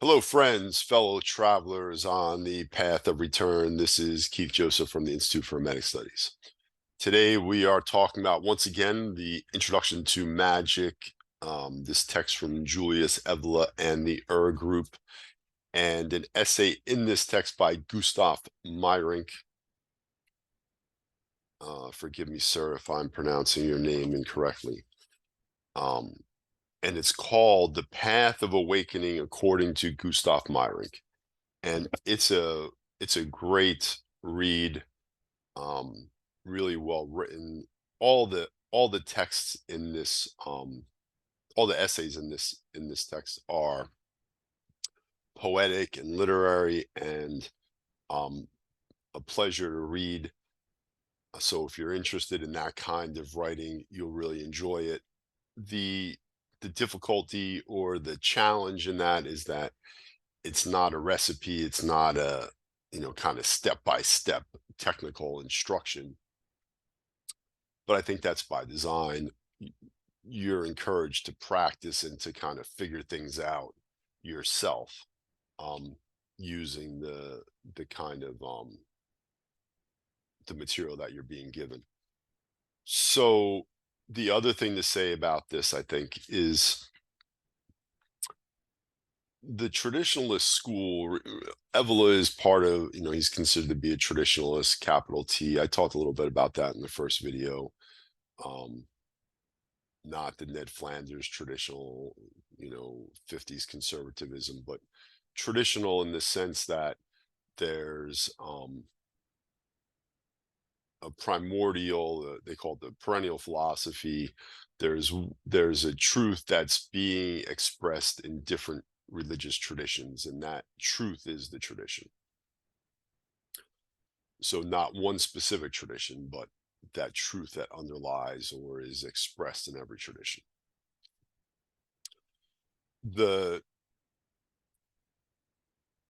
Hello, friends, fellow travelers on the path of return. This is Keith Joseph from the Institute for Hermetic Studies. Today, we are talking about, once again, the Introduction to Magic, this text from Julius, Evola, and the Group, and an essay in this text by Gustav Meyrink. Forgive me, sir, if I'm pronouncing your name incorrectly. And it's called The Path of Awakening according to Gustav Meyrink. And it's a great read, really well written. All the texts in this, all the essays in this text are poetic and literary, and a pleasure to read. So if you're interested in that kind of writing, you'll really enjoy it. The difficulty or the challenge in that is that it's not a recipe, it's not a, kind of step by step technical instruction, but I think that's by design. You're encouraged to practice and to kind of figure things out yourself, um, using the kind of the material that you're being given. So the other thing to say about this, I think, is the traditionalist school. Evola is part of, he's considered to be a traditionalist, capital T. I talked a little bit about that in the first video. um Not the Ned Flanders traditional, 50s conservatism, but traditional in the sense that there's a primordial, they call it the perennial philosophy. There's a truth that's being expressed in different religious traditions, and that truth is the tradition. So not one specific tradition, but that truth that underlies or is expressed in every tradition. The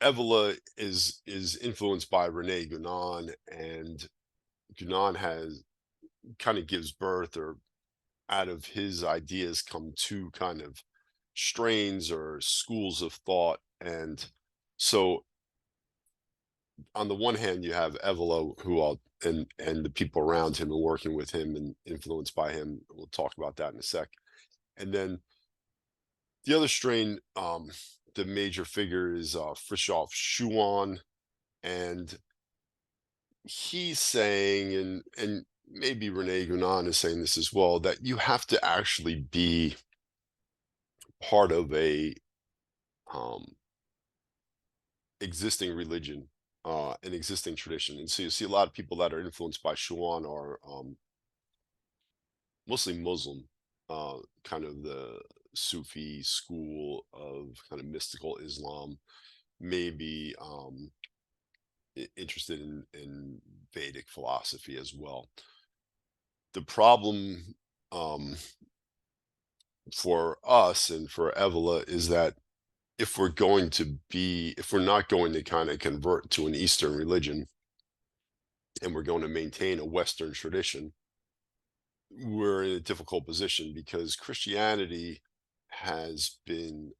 Evola is influenced by Rene Guénon, and Guénon has kind of gives birth, or out of his ideas come two kind of strains or schools of thought. And so on the one hand, you have Evola, who all and the people around him and working with him and influenced by him. We'll talk about that in a sec. And then the other strain, the major figure is Frischoff Schuon, and he's saying, and maybe Rene Guénon is saying this as well, that you have to actually be part of a um, existing religion, an existing tradition. And so you see a lot of people that are influenced by Schuon are mostly Muslim, kind of the Sufi school of kind of mystical Islam, maybe interested in Vedic philosophy as well. The problem, um, for us and for Evola, is that if we're not going to kind of convert to an Eastern religion, and we're going to maintain a Western tradition, we're in a difficult position because Christianity has been,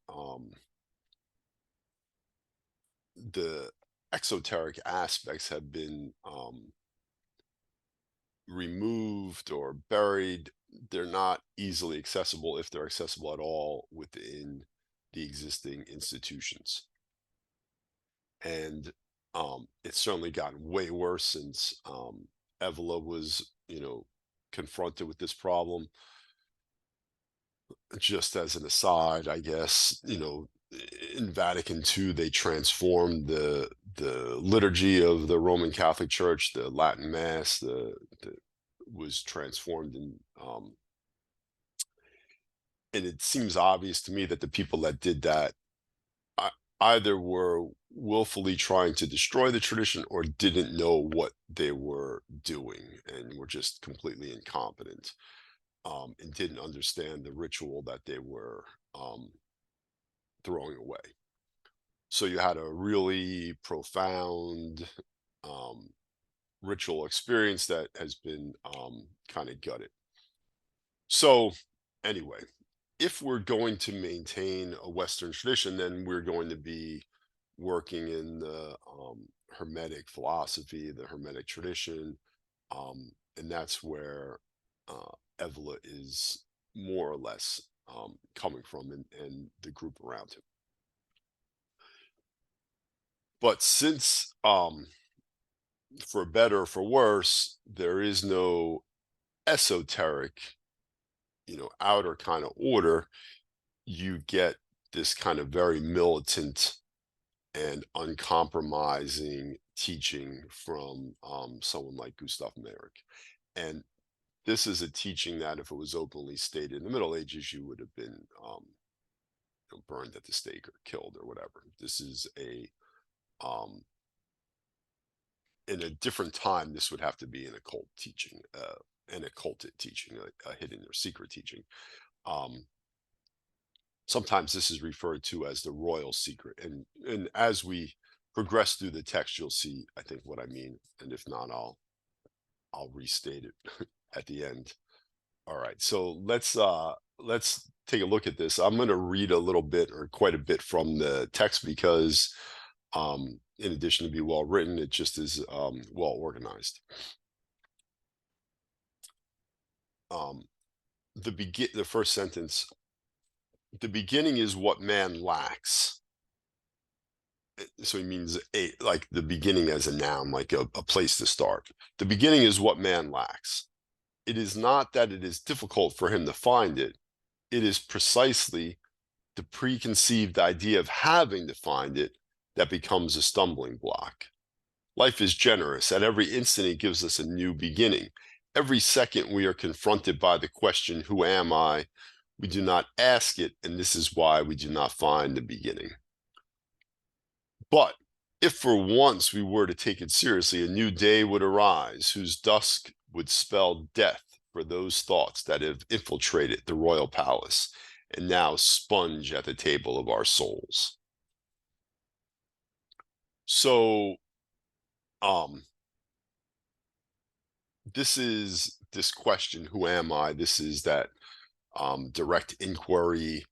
the exoteric aspects have been, removed or buried. They're not easily accessible, if they're accessible at all, within the existing institutions. And it's certainly gotten way worse since Evola was, confronted with this problem. Just as an aside, I guess, in Vatican II, they transformed the liturgy of the Roman Catholic Church, the Latin Mass, the was transformed, and it seems obvious to me that the people that did that, ei- either were willfully trying to destroy the tradition or didn't know what they were doing and were just completely incompetent, and didn't understand the ritual that they were, um, throwing away. So you had a really profound, um, ritual experience that has been, kind of gutted. So anyway, if we're going to maintain a Western tradition, then we're going to be working in the Hermetic philosophy, the Hermetic tradition, and that's where Evola is more or less coming from, and the group around him. But since, for better or for worse, there is no esoteric, outer kind of order, you get this kind of very militant and uncompromising teaching from someone like Gustav Meyrink. And this is a teaching that, if it was openly stated in the Middle Ages, you would have been burned at the stake or killed or whatever. This is um, in a different time, this would have to be an occult teaching, an occulted teaching, a hidden or secret teaching. Um, Sometimes this is referred to as the royal secret, and as we progress through the text, you'll see, I think, what I mean, and if not, I'll restate it at the end. All right, so let's take a look at this. I'm going to read a little bit, or quite a bit, from the text, because in addition to be well written, it just is well organized. um the first sentence: the beginning is what man lacks. So he means like the beginning as a noun, like a place to start. The beginning is what man lacks. It is not that it is difficult for him to find it. It is precisely the preconceived idea of having to find it that becomes a stumbling block. Life is generous. At every instant, it gives us a new beginning. Every second, we are confronted by the question, who am I? We do not ask it, and this is why we do not find the beginning. But if for once we were to take it seriously, a new day would arise whose dusk would spell death for those thoughts that have infiltrated the royal palace and now sponge at the table of our souls. So, this is this question, who am I? This is that direct inquiry,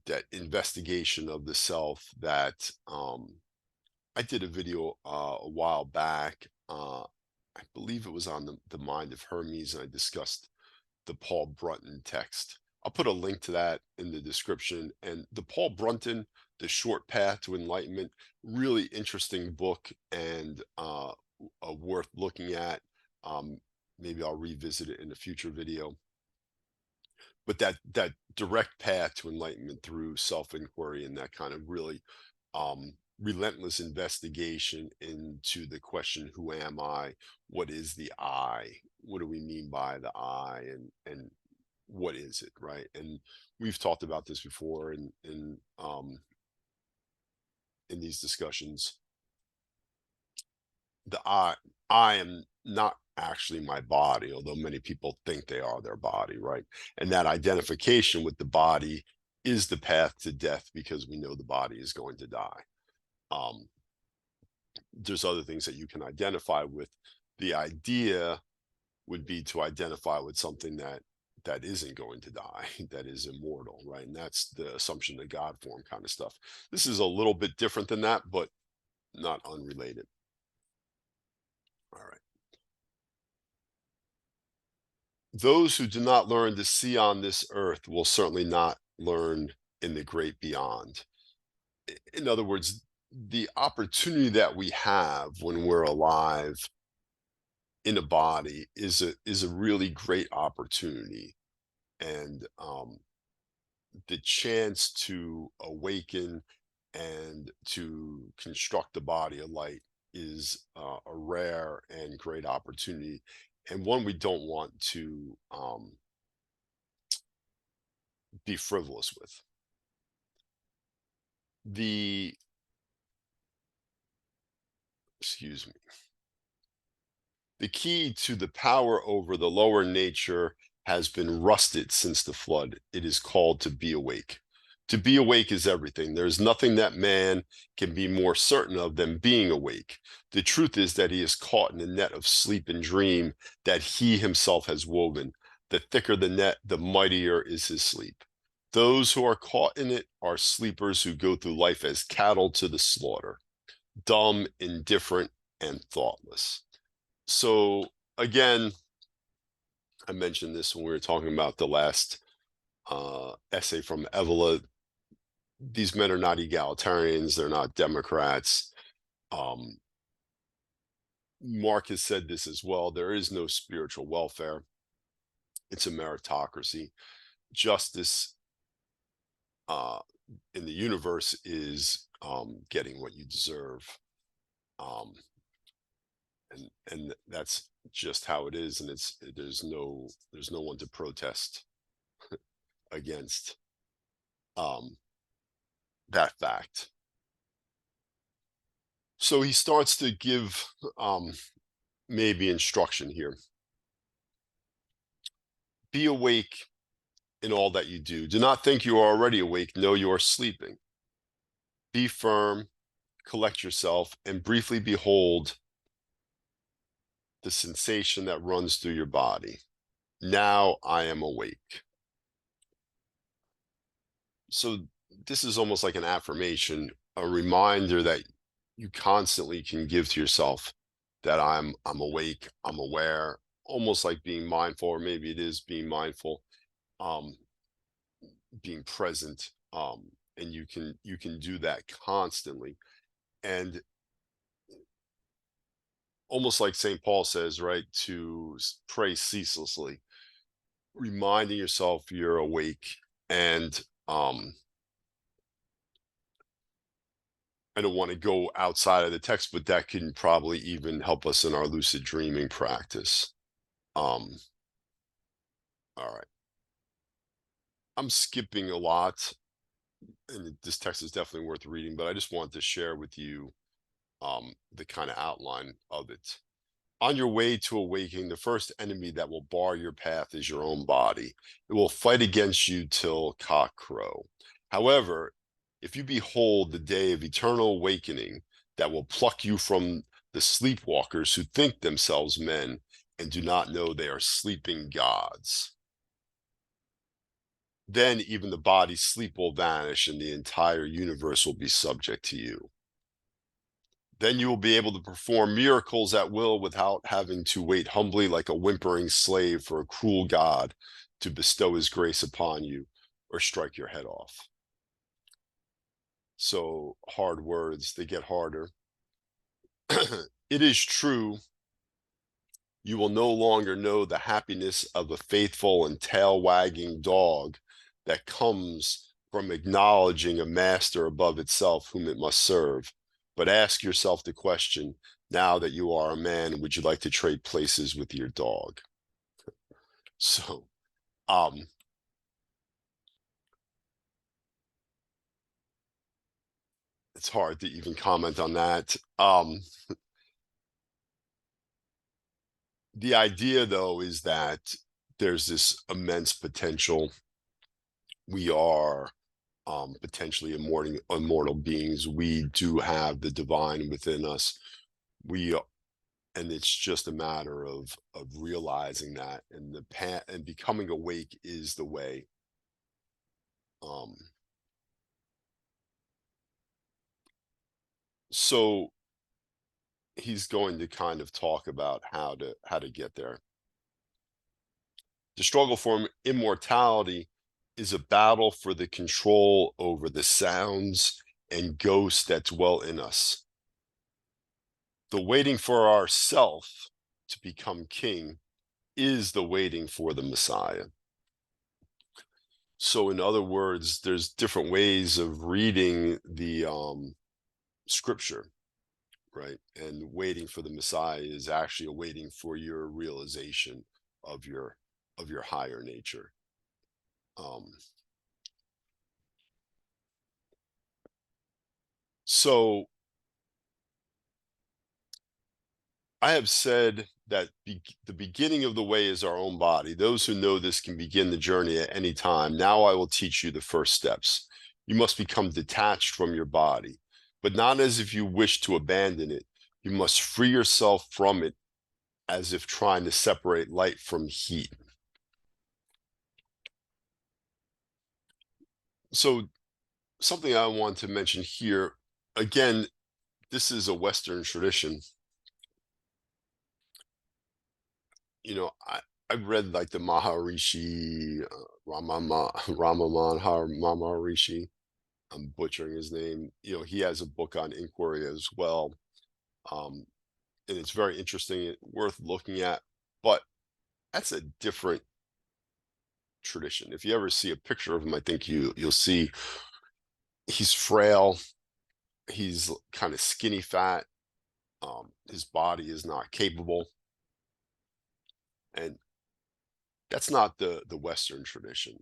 that investigation of the self that I did a video a while back. I believe it was on the Mind of Hermes, and I discussed the Paul Brunton text. I'll put a link to that in the description. And the Paul Brunton, The Short Path to Enlightenment, really interesting book, and worth looking at. Maybe I'll revisit it in a future video. But that direct path to enlightenment through self-inquiry, and that kind of really relentless investigation into the question, who am I? What is the I? What do we mean by the I? And what is it, right? And we've talked about this before in these discussions. The I am not actually my body, although many people think they are their body, right? And that identification with the body is the path to death, because we know the body is going to die. There's other things that you can identify with. The idea would be to identify with something that isn't going to die, that is immortal, right? And that's the assumption, the God form kind of stuff. This is a little bit different than that, but not unrelated. All right. Those who do not learn to see on this earth will certainly not learn in the great beyond. In other words, the opportunity that we have when we're alive in a body is a really great opportunity. And the chance to awaken and to construct the body of light is a rare and great opportunity, and one we don't want to be frivolous with. The Excuse me. The key to the power over the lower nature has been rusted since the flood. It is called to be awake. To be awake is everything. There's nothing that man can be more certain of than being awake. The truth is that he is caught in the net of sleep and dream that he himself has woven. The thicker the net, the mightier is his sleep. Those who are caught in it are sleepers who go through life as cattle to the slaughter, dumb, indifferent, and thoughtless. So again, I mentioned this when we were talking about the last essay from Evola. These men are not egalitarians. They're not Democrats. Um, Mark has said this as well. There is no spiritual welfare. It's a meritocracy. Justice uh, in the universe is getting what you deserve. Um, and that's just how it is. And there's no one to protest against that fact. So he starts to give maybe instruction here. Be awake in all that you do. Do not think you are already awake. Know you are sleeping. Be firm, collect yourself, and briefly behold the sensation that runs through your body. Now I am awake. So this is almost like an affirmation, a reminder that you constantly can give to yourself, that I'm awake, I'm aware, almost like being mindful, or maybe it is being mindful, being present, and you can do that constantly. And almost like St. Paul says, right, to pray ceaselessly, reminding yourself you're awake. And I don't want to go outside of the text, but that can probably even help us in our lucid dreaming practice. All right. I'm skipping a lot, and this text is definitely worth reading, but I just wanted to share with you the kind of outline of it. On your way to awakening, the first enemy that will bar your path is your own body. It will fight against you till cock crow. However, if you behold the day of eternal awakening that will pluck you from the sleepwalkers who think themselves men and do not know they are sleeping gods, then even the body's sleep will vanish and the entire universe will be subject to you. Then you will be able to perform miracles at will without having to wait humbly like a whimpering slave for a cruel God to bestow his grace upon you or strike your head off. So hard words, they get harder. It is true, you will no longer know the happiness of a faithful and tail-wagging dog that comes from acknowledging a master above itself whom it must serve. But ask yourself the question, now that you are a man, would you like to trade places with your dog? So, it's hard to even comment on that. The idea, though, is that there's this immense potential. We are potentially immortal beings. We do have the divine within us. We and it's just a matter of realizing that, and the path and becoming awake is the way. Um, so he's going to kind of talk about how to get there. The struggle for immortality is a battle for the control over the sounds and ghosts that dwell in us. The waiting for ourself to become king is the waiting for the Messiah. So in other words, there's different ways of reading the scripture, right? And waiting for the Messiah is actually a waiting for your realization of your higher nature. So I have said that the beginning of the way is our own body. Those who know this can begin the journey at any time. Now I will teach you the first steps. You must become detached from your body, but not as if you wish to abandon it. You must free yourself from it as if trying to separate light from heat. So something I want to mention here, again, this is a Western tradition. I've read like the Maharishi, Maharishi. I'm butchering his name. He has a book on inquiry as well, um, and it's very interesting, worth looking at. But that's a different tradition. If you ever see a picture of him, I think you'll see he's frail. He's kind of skinny fat. His body is not capable, and that's not the Western tradition.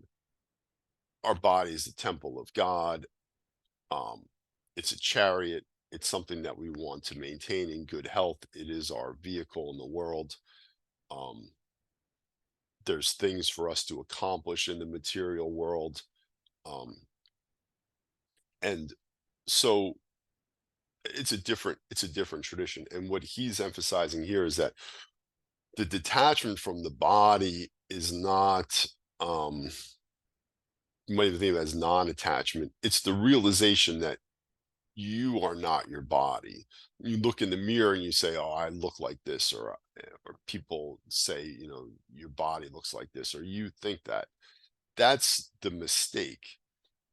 Our body is the temple of God. Um, it's a chariot. It's something that we want to maintain in good health. It is our vehicle in the world. Um, there's things for us to accomplish in the material world. Um, and so it's a different tradition. And what he's emphasizing here is that the detachment from the body is not, you might even think of it as non-attachment. It's the realization that you are not your body. You look in the mirror and you say, "Oh, I look like this," or people say, "Your body looks like this," or you think that. That's the mistake,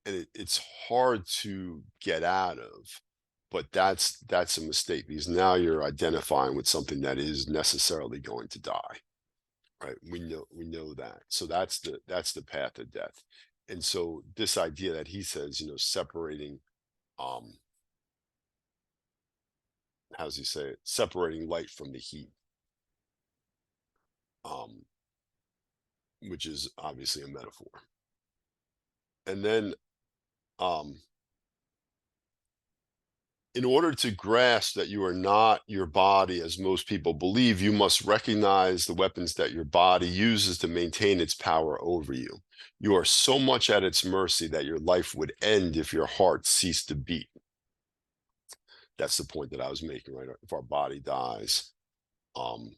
and it's hard to get out of. But that's a mistake, because now you're identifying with something that is necessarily going to die, right? We know that. So that's the path of death. And so this idea that he says, separating, um how does he say it? Separating light from the heat, um, which is obviously a metaphor. And then, um, in order to grasp that you are not your body, as most people believe, you must recognize the weapons that your body uses to maintain its power over you. You are so much at its mercy that your life would end if your heart ceased to beat. That's the point that I was making, right? If our body dies, um,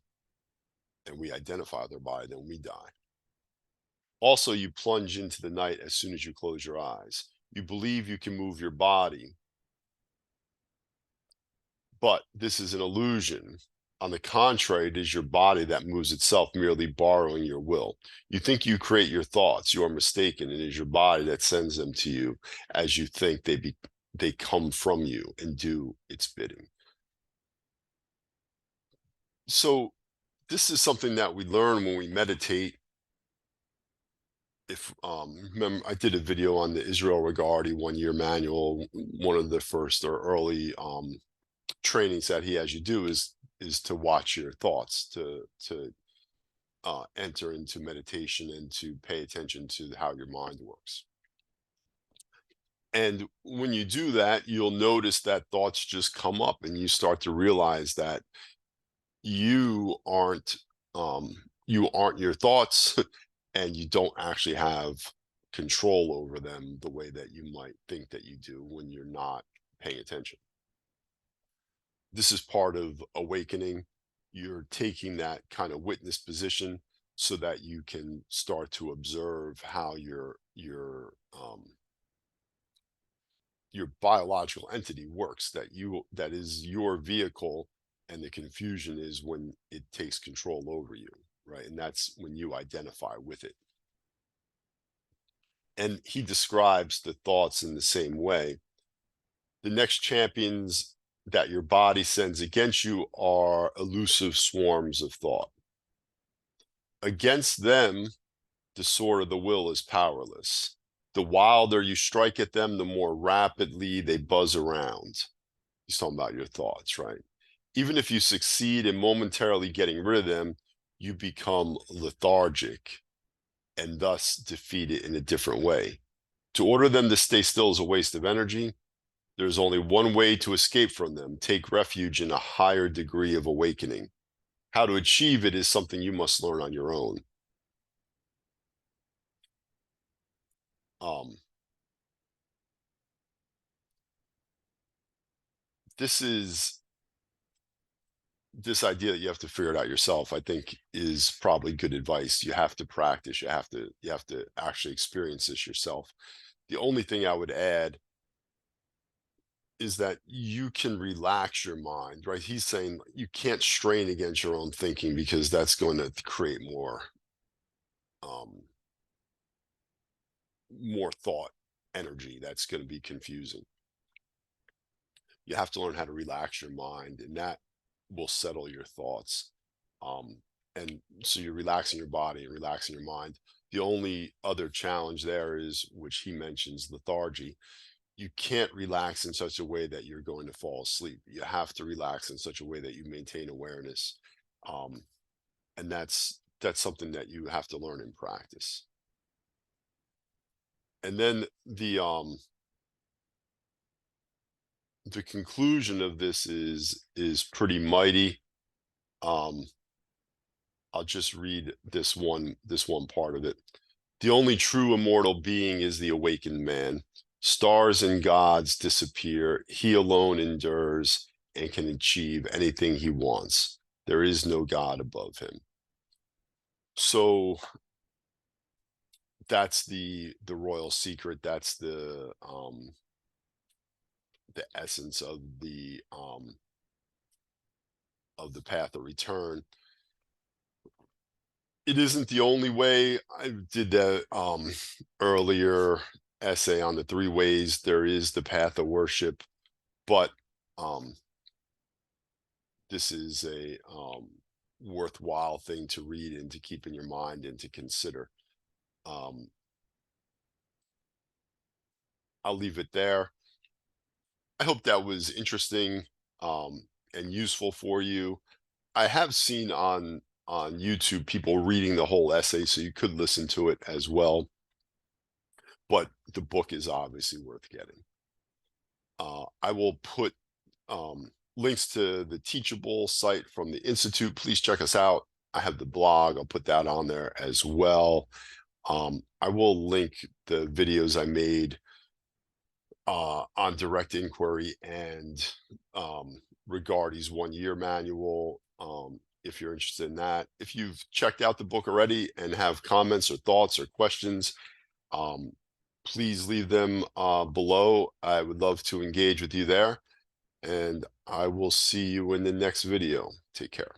and we identify with our body, then we die. Also, you plunge into the night as soon as you close your eyes. You believe you can move your body, but this is an illusion. On the contrary, it is your body that moves itself, merely borrowing your will. You think you create your thoughts. You are mistaken. It is your body that sends them to you as you think they come from you and do its bidding. So this is something that we learn when we meditate. If remember, I did a video on the Israel Regardie 1 year manual. One of the first or early trainings that he has you do is to watch your thoughts, to enter into meditation and to pay attention to how your mind works. And when you do that, you'll notice that thoughts just come up, and you start to realize that you aren't um, you aren't your thoughts, and you don't actually have control over them the way that you might think that you do when you're not paying attention. This is part of awakening. You're taking that kind of witness position so that you can start to observe how your biological entity works, that is your vehicle, and the confusion is when it takes control over you, right? And that's when you identify with it. And he describes the thoughts in the same way. The next champions that your body sends against you are elusive swarms of thought. Against them, the sword of the will is powerless. The wilder you strike at them, the more rapidly they buzz around. He's talking about your thoughts, right? Even if you succeed in momentarily getting rid of them, you become lethargic and thus defeat it in a different way. To order them to stay still is a waste of energy. There's only one way to escape from them: take refuge in a higher degree of awakening. How to achieve it is something you must learn on your own. Um, this is this idea that you have to figure it out yourself, I think, is probably good advice. You have to practice. You have to actually experience this yourself. The only thing I would add is that you can relax your mind, right? He's saying you can't strain against your own thinking because that's going to create um, more thought energy. That's going to be confusing. You have to learn how to relax your mind, and that will settle your thoughts. Um, and so you're relaxing your body and relaxing your mind. The only other challenge there is, which he mentions, lethargy. You can't relax in such a way that you're going to fall asleep. You have to relax in such a way that you maintain awareness. Um, and that's something that you have to learn and practice. And then the conclusion of this is pretty mighty. Um, I'll just read this one part of it. The only true immortal being is the awakened man. Stars and gods disappear. He alone endures and can achieve anything he wants. There is no God above him. So that's the royal secret. That's the essence of the path of return. It isn't the only way. I did that earlier essay on the three ways. There is the path of worship, but um, this is a worthwhile thing to read and to keep in your mind and to consider. Um, I'll leave it there. I hope that was interesting and useful for you. I have seen on YouTube people reading the whole essay, so you could listen to it as well. But the book is obviously worth getting. I will put links to the Teachable site from the Institute. Please check us out. I have the blog. I'll put that on there as well. I will link the videos I made on direct inquiry and Regardy's 1-year manual. If you're interested in that, if you've checked out the book already and have comments or thoughts or questions, um, please leave them below. I would love to engage with you there, and I will see you in the next video. Take care.